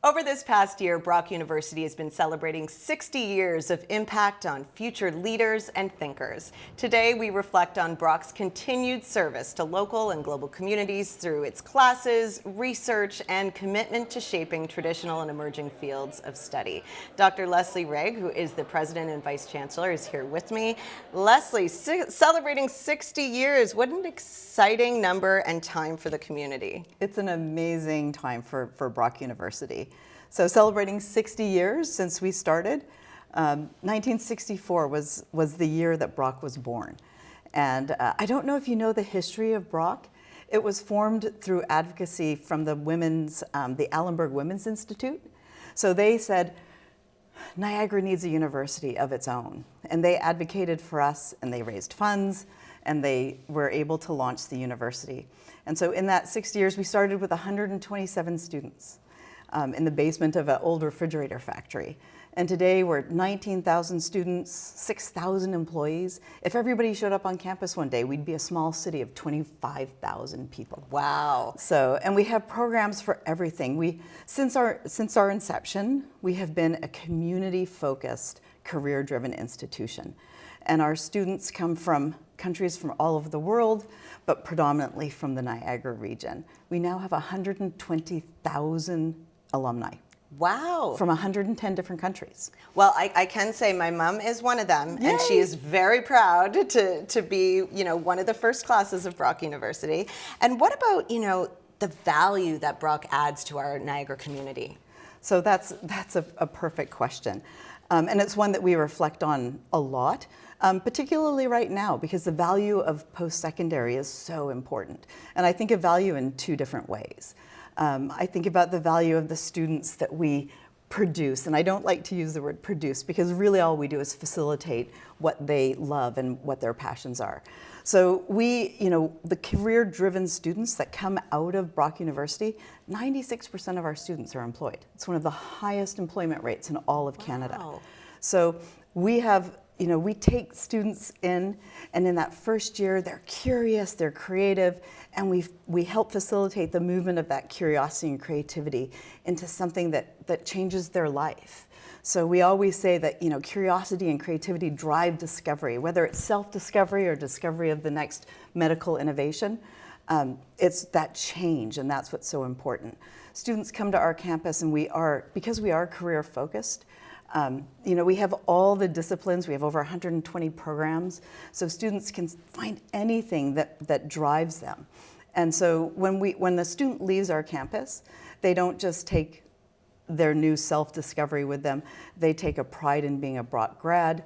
Over this past year, Brock University has been celebrating 60 years of impact on future leaders and thinkers. Today, we reflect on Brock's continued service to local and global communities through its classes, research, and commitment to shaping traditional and emerging fields of study. Dr. Lesley Rigg, who is the President and Vice-Chancellor, is here with me. Lesley, celebrating 60 years. What an exciting number and time for the community. It's an amazing time for Brock University. So celebrating 60 years since we started. 1964 was the year that Brock was born. And I don't know if you know the history of Brock. It was formed through advocacy from the Allenberg Women's Institute. So they said, Niagara needs a university of its own. And they advocated for us, and they raised funds, and they were able to launch the university. And so in that 6 years, we started with 127 students in the basement of an old refrigerator factory. And today we're 19,000 students, 6,000 employees. If everybody showed up on campus one day, we'd be a small city of 25,000 people. Wow. So, and we have programs for everything. Since our inception, we have been a community-focused, career-driven institution. And our students come from countries from all over the world, but predominantly from the Niagara region. We now have 120,000 alumni. Wow. From 110 different countries. Well, I can say my mom is one of them. Yay. And she is very proud to be, one of the first classes of Brock University. And what about, the value that Brock adds to our Niagara community? So that's a perfect question. And it's one that we reflect on a lot, particularly right now, because the value of post-secondary is so important. And I think of value in two different ways. I think about the value of the students that we produce, and I don't like to use the word produce because really all we do is facilitate what they love and what their passions are. So the career-driven students that come out of Brock University, 96% of our students are employed. It's one of the highest employment rates in all of Canada. Wow. So we have we take students in, and in that first year, they're curious, they're creative, and we help facilitate the movement of that curiosity and creativity into something that changes their life. So we always say that curiosity and creativity drive discovery, whether it's self-discovery or discovery of the next medical innovation. It's that change, and that's what's so important. Students come to our campus, and because we are career-focused, we have all the disciplines. We have over 120 programs, so students can find anything that drives them. And so when the student leaves our campus, they don't just take their new self-discovery with them. They take a pride in being a Brock grad.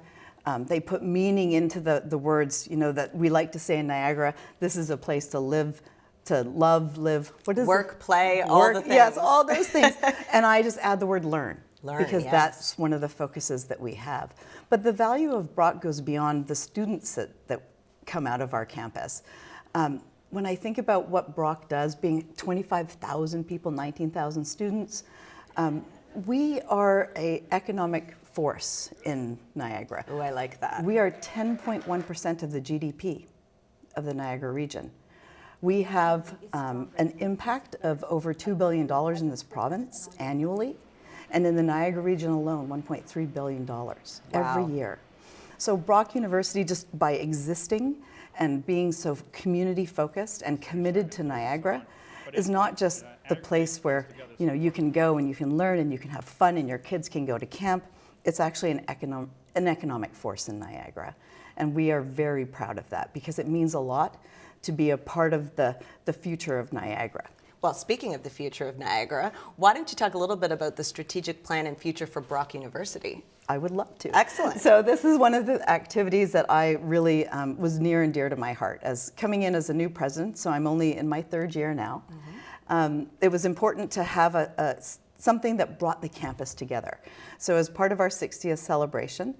They put meaning into the words, that we like to say in Niagara. This is a place to live, to love, live. What is Work, it? play, all the things. Yes, all those things. And I just add the word learn. Because yes. That's one of the focuses that we have. But the value of Brock goes beyond the students that come out of our campus. When I think about what Brock does, being 25,000 people, 19,000 students, we are an economic force in Niagara. Oh, I like that. We are 10.1% of the GDP of the Niagara region. We have an impact of over $2 billion in this province annually. And in the Niagara region alone, $1.3 billion every year. So Brock University, just by existing and being so community-focused and committed to Niagara, is not just the place where you can go and you can learn and you can have fun and your kids can go to camp. It's actually an economic force in Niagara. And we are very proud of that because it means a lot to be a part of the future of Niagara. Well, speaking of the future of Niagara, why don't you talk a little bit about the strategic plan and future for Brock University? I would love to. Excellent. So this is one of the activities that I really was near and dear to my heart. As coming in as a new president, so I'm only in my third year now, it was important to have something that brought the campus together. So as part of our 60th celebration,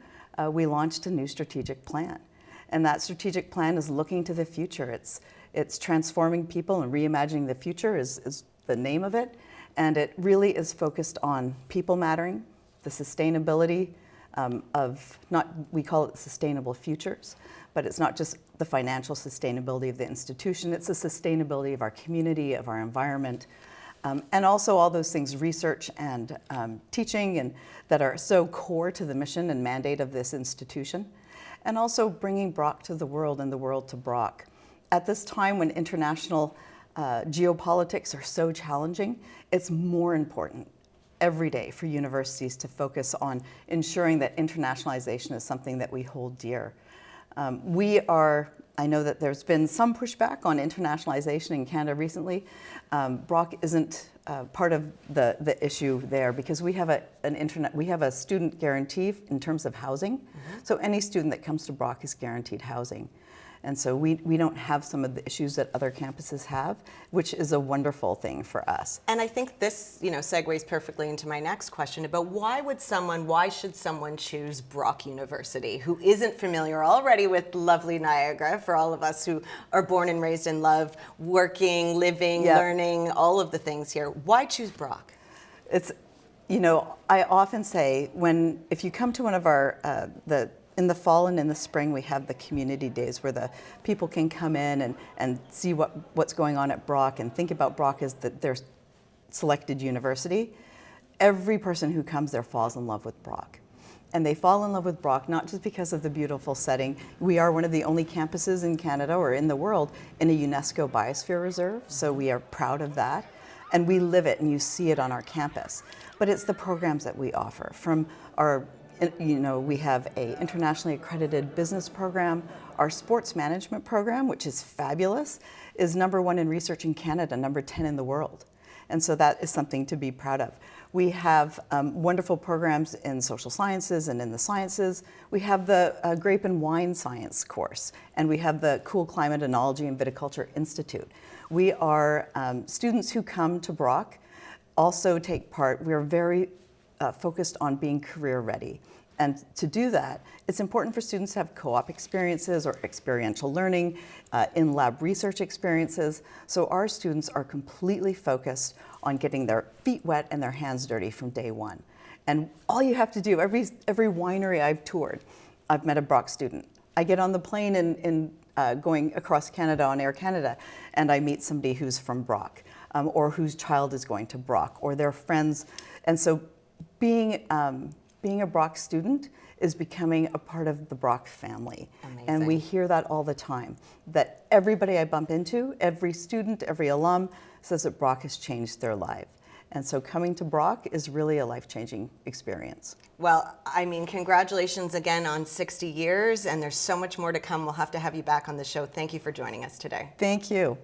we launched a new strategic plan. And that strategic plan is looking to the future. It's transforming people and reimagining the future is the name of it. And it really is focused on people mattering, the sustainability we call it sustainable futures, but it's not just the financial sustainability of the institution, it's the sustainability of our community, of our environment, And also all those things, research and teaching, and that are so core to the mission and mandate of this institution. And also bringing Brock to the world and the world to Brock. At this time when international geopolitics are so challenging, it's more important every day for universities to focus on ensuring that internationalization is something that we hold dear. I know that there's been some pushback on internationalization in Canada recently. Brock isn't part of the issue there because we have a student guarantee in terms of housing. Mm-hmm. So any student that comes to Brock is guaranteed housing. And so we don't have some of the issues that other campuses have, which is a wonderful thing for us. And I think this, segues perfectly into my next question about why should someone choose Brock University who isn't familiar already with lovely Niagara, for all of us who are born and raised in love, working, living, learning, all of the things here. Why choose Brock? It's, I often say if you come to one of our, in the fall and in the spring, we have the community days where the people can come in and see what's going on at Brock and think about Brock as their selected university. Every person who comes there falls in love with Brock. And they fall in love with Brock not just because of the beautiful setting. We are one of the only campuses in Canada or in the world in a UNESCO Biosphere Reserve, so we are proud of that. And we live it and you see it on our campus. But it's the programs that we offer from our we have an internationally accredited business program. Our sports management program, which is fabulous, is #1 in research in Canada, #10 in the world. And so that is something to be proud of. We have wonderful programs in social sciences and in the sciences. We have the grape and wine science course, and we have the Cool Climate Enology and Viticulture Institute. We are students who come to Brock also take part. We are very focused on being career ready. And to do that, it's important for students to have co-op experiences or experiential learning, in-lab research experiences. So our students are completely focused on getting their feet wet and their hands dirty from day one. And all you have to do, every winery I've toured, I've met a Brock student. I get on the plane in going across Canada on Air Canada, and I meet somebody who's from Brock, or whose child is going to Brock, or their friends. And so being a Brock student is becoming a part of the Brock family. Amazing. And we hear that all the time, that everybody I bump into, every student, every alum, says that Brock has changed their life. And so coming to Brock is really a life-changing experience. Well, congratulations again on 60 years, and there's so much more to come. We'll have to have you back on the show. Thank you for joining us today. Thank you.